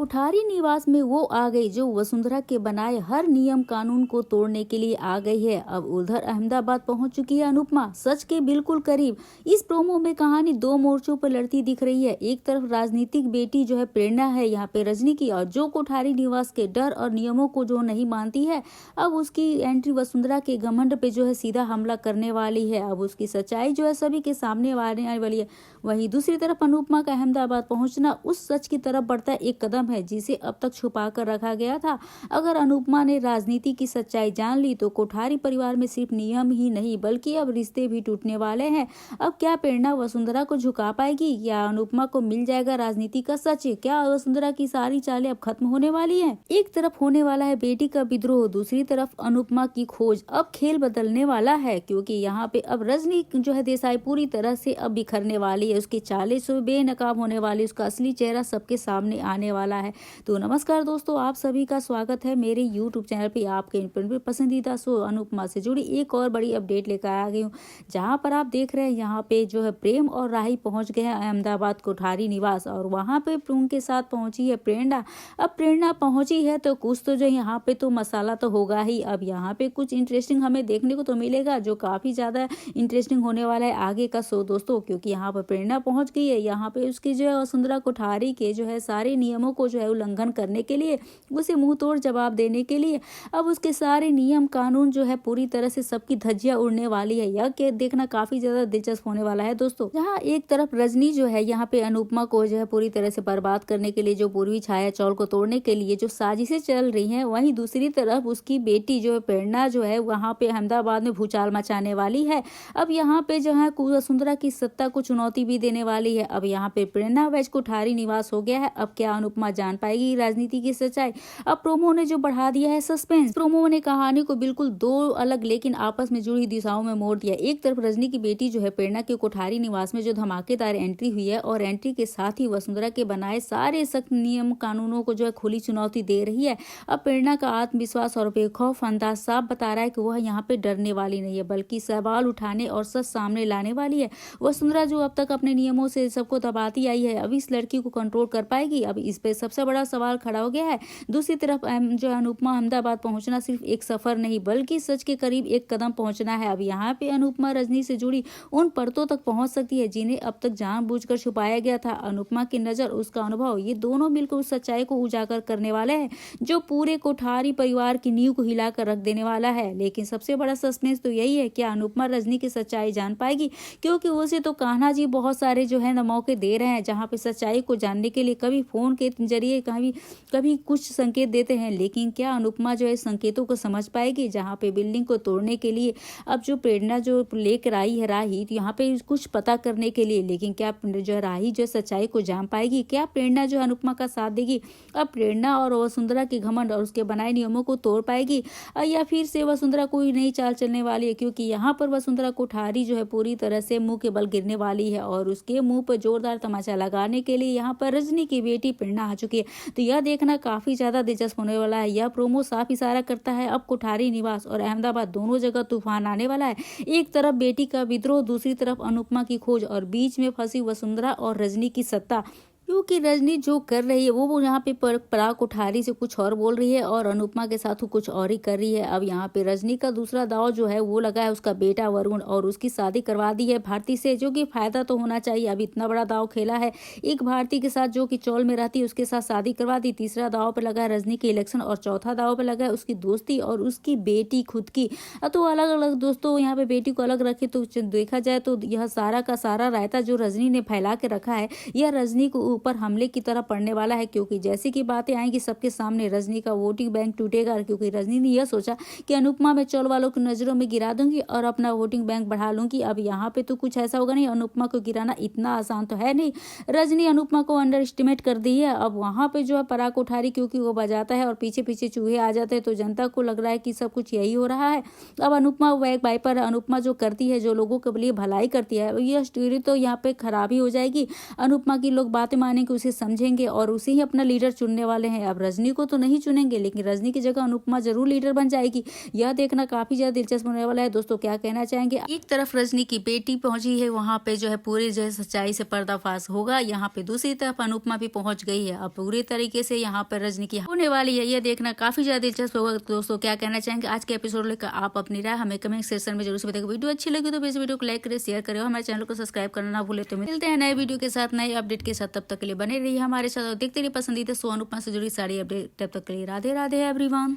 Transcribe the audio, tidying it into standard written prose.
कोठारी निवास में वो आ गई जो वसुंधरा के बनाए हर नियम कानून को तोड़ने के लिए आ गई है। अब उधर अहमदाबाद पहुंच चुकी है अनुपमा, सच के बिल्कुल करीब। इस प्रोमो में कहानी दो मोर्चों पर लड़ती दिख रही है। एक तरफ राजनीतिक बेटी जो है प्रेरणा है यहाँ पे रजनी की, और जो कोठारी निवास के डर और नियमों को जो नहीं मानती है। अब उसकी एंट्री वसुंधरा के घमंड पे जो है सीधा हमला करने वाली है। अब उसकी सच्चाई जो है सभी के सामने आने वाली है। वहीं दूसरी तरफ अनुपमा का अहमदाबाद पहुंचना उस सच की तरफ बढ़ता एक कदम है जिसे अब तक छुपा कर रखा गया था। अगर अनुपमा ने राजनीति की सच्चाई जान ली तो कोठारी परिवार में सिर्फ नियम ही नहीं बल्कि अब रिश्ते भी टूटने वाले हैं। अब क्या प्रेरणा वसुंधरा को झुका पाएगी या अनुपमा को मिल जाएगा राजनीति का सच? क्या वसुंधरा की सारी चालें अब खत्म होने वाली हैं? एक तरफ होने वाला है बेटी का विद्रोह, दूसरी तरफ अनुपमा की खोज। अब खेल बदलने वाला है क्योंकि यहाँ पे अब रजनी जो है देसाई पूरी तरह से अब बिखरने वाली है। उसकी चालें से बेनकाब होने वाली, उसका असली चेहरा सबके सामने आने वाला है। तो नमस्कार दोस्तों, आप सभी का स्वागत है मेरे YouTube चैनल पे। आपके पसंदीदा शो अनुपमा से जुड़ी एक और बड़ी अपडेट लेकर आ गई हूँ, जहाँ पर आप देख रहे हैं यहाँ पे जो है प्रेम और राही पहुंच गए हैं अहमदाबाद कोठारी निवास, और वहाँ पे उनके साथ पहुंची है प्रेरणा। अब प्रेरणा पहुंची है तो कुछ तो जो यहाँ पे तो मसाला तो होगा ही। अब यहाँ पे कुछ इंटरेस्टिंग हमें देखने को तो मिलेगा जो काफी ज्यादा इंटरेस्टिंग होने वाला है आगे का शो दोस्तों, क्योंकि यहाँ पर प्रेरणा पहुंच गई है। यहाँ पे उसकी जो है वसुंधरा कोठारी के जो है सारे नियमों को जो है उल्लंघन करने के लिए, उसे मुंह तोड़ जवाब देने के लिए अब उसके सारे नियम कानून जो है पूरी तरह से सबकी धज्जियां उड़ने वाली है। यह के देखना काफी ज्यादा दिलचस्प होने वाला है दोस्तों। जहाँ एक तरफ रजनी जो है यहाँ पे अनुपमा को जो है पूरी तरह से बर्बाद करने के लिए, जो पूर्वी छाया चौल को तोड़ने के लिए जो साजिशें चल रही है, वहीं दूसरी तरफ उसकी बेटी जो है प्रेरणा जो है वहाँ पे अहमदाबाद में भूचाल मचाने वाली है। अब यहाँ पे जो है वसुंधरा की सत्ता को चुनौती भी देने वाली है। अब यहाँ पे प्रेरणा वैज कोठारी निवास हो गया है। अब क्या अनुपमा जान पाएगी राजनीति की सच्चाई? अब प्रोमो ने जो बढ़ा दिया है सस्पेंस। प्रोमो ने कहानी को बिल्कुल दो अलग लेकिन आपस में जुड़ी दिशाओं में मोड़ दिया। एक तरफ रजनी की बेटी जो है प्रेरणा के कोठारी निवास में जो धमाकेदार एंट्री हुई है, और एंट्री के साथ ही वसुंधरा के बनाए सारे सख्त नियम कानूनों को जो है खुली चुनौती दे रही है। अब प्रेरणा का आत्मविश्वास और बेखौफ अंदाज साफ बता रहा है कि वह यहाँ पे डरने वाली नहीं है बल्कि सवाल उठाने और सच सामने लाने वाली है। वसुंधरा जो अब तक अपने नियमों से सबको दबाती आई है, अब इस लड़की को कंट्रोल कर पाएगी? अब इस पे सबसे बड़ा सवाल खड़ा हो गया है। दूसरी तरफ जो अनुपमा अहमदाबाद पहुंचना सिर्फ एक सफर नहीं बल्कि सच के करीब एक कदम पहुंचना है। अब यहाँ पे अनुपमा रजनी से जुड़ी उन परतों तक पहुंच सकती है जिन्हें अब तक जानबूझकर छुपाया गया था। अनुपमा की नजर, उसका अनुभव, ये दोनों मिलकर उस सच्चाई को उजागर करने वाले हैं जो पूरे कोठारी परिवार की नींव को हिलाकर रख देने वाला है। लेकिन सबसे बड़ा सस्पेंस तो यही है, क्या अनुपमा रजनी की सच्चाई जान पाएगी? क्योंकि उसे तो कान्हा जी बहुत सारे जो है ना मौके दे रहे हैं जहाँ पे सच्चाई को जानने के लिए, कभी फोन के जरिए कभी कुछ संकेत देते हैं। लेकिन क्या अनुपमा जो है संकेतों को समझ पाएगी? जहाँ पे बिल्डिंग को तोड़ने के लिए अब जो प्रेरणा जो लेकर आई है राही, तो यहाँ पे कुछ पता करने के लिए, लेकिन क्या जो राही जो सच्चाई को जान पाएगी? क्या प्रेरणा जो अनुपमा का साथ देगी? अब प्रेरणा और वसुंधरा की घमंड और उसके बनाए नियमों को तोड़ पाएगी या फिर से वसुंधरा कोई नई चाल चलने वाली है? क्योंकि यहाँ पर वसुंधरा कोठारी जो है पूरी तरह से मुंह के बल गिरने वाली है और उसके मुंह पर जोरदार तमाचा लगाने के लिए यहाँ पर रजनी की बेटी प्रेरणा आ चुकी है। तो यह देखना काफी ज्यादा दिलचस्प होने वाला है। यह प्रोमो साफ इशारा करता है अब कोठारी निवास और अहमदाबाद दोनों जगह तूफान आने वाला है। एक तरफ बेटी का विद्रोह, दूसरी तरफ अनुपमा की खोज, और बीच में फंसी वसुंधरा और रजनी की सत्ता। क्योंकि रजनी जो कर रही है वो यहाँ पे पराग कोठारी से कुछ और बोल रही है और अनुपमा के साथ वो कुछ और ही कर रही है। अब यहाँ पे रजनी का दूसरा दाव जो है वो लगा है उसका बेटा वरुण, और उसकी शादी करवा दी है भारती से, जो कि फायदा तो होना चाहिए। अब इतना बड़ा दाव खेला है एक भारती के साथ जो कि चौल में रहती है, उसके साथ शादी करवा दी। तीसरा दाव पे लगा है रजनी के इलेक्शन, और चौथा दाव पे लगा है उसकी दोस्ती और उसकी बेटी खुद की। तो अलग अलग दोस्तों यहाँ पे बेटी को अलग रखे तो देखा जाए तो यह सारा का सारा रायता जो रजनी ने फैला के रखा है, यह रजनी को ऊपर हमले की तरह पड़ने वाला है। क्योंकि जैसी की बातें आएंगी सबके सामने, रजनी का वोटिंग बैंक टूटेगा। क्योंकि रजनी ने यह सोचा कि अनुपमा में चौल वालों की नजरों में गिरा दूंगी और अपना वोटिंग बैंक बढ़ा लूंगी। अब यहाँ पे तो कुछ ऐसा होगा नहीं, अनुपमा को गिराना इतना आसान तो है नहीं। रजनी अनुपमा को अंडर एस्टिमेट कर दी है। अब वहां पे जो है पराग कोठारी क्योंकि वो बजाता है और पीछे पीछे चूहे आ जाते हैं, तो जनता को लग रहा है कि सब कुछ यही हो रहा है। अब अनुपमा वो एक वाइपर, अनुपमा जो करती है, जो लोगों के लिए भलाई करती है, यह स्टोरी तो यहाँ पे खराब ही हो जाएगी। अनुपमा की लोग बातें मानेंगे, उसे समझेंगे और उसे ही अपना लीडर चुनने वाले हैं। अब रजनी को तो नहीं चुनेंगे, लेकिन रजनी की जगह अनुपमा जरूर लीडर बन जाएगी। यह देखना काफी ज्यादा दिलचस्प होने वाला है। दोस्तों क्या कहना चाहेंगे? एक तरफ रजनी की बेटी पहुंची है, वहां पे जो है पूरी जो है सच्चाई से पर्दाफाश होगा। यहाँ पे दूसरी तरफ अनुपमा भी पहुंच गई है। अब पूरी तरीके से यहाँ पर रजनी की होने वाली है, यह देखना काफी ज्यादा दिलचस्प होगा। दोस्तों क्या कहना चाहेंगे आज के एपिसोड लेकर? आप अपनी राय हमें कमेंट सेक्शन में जरूर से बताइए। वीडियो अच्छी लगी तो इस वीडियो को लाइक करें, शेयर करें और हमारे चैनल को सब्सक्राइब करना ना भूले। तो मिलते हैं नए वीडियो के साथ, नए अपडेट के साथ। तब तक के लिए बने रहिए हमारे साथ और देखते रहिए पसंदीदा शो अनुपमा से जुड़ी सारी अपडेट। तब तक के लिए राधे राधे एवरीवन।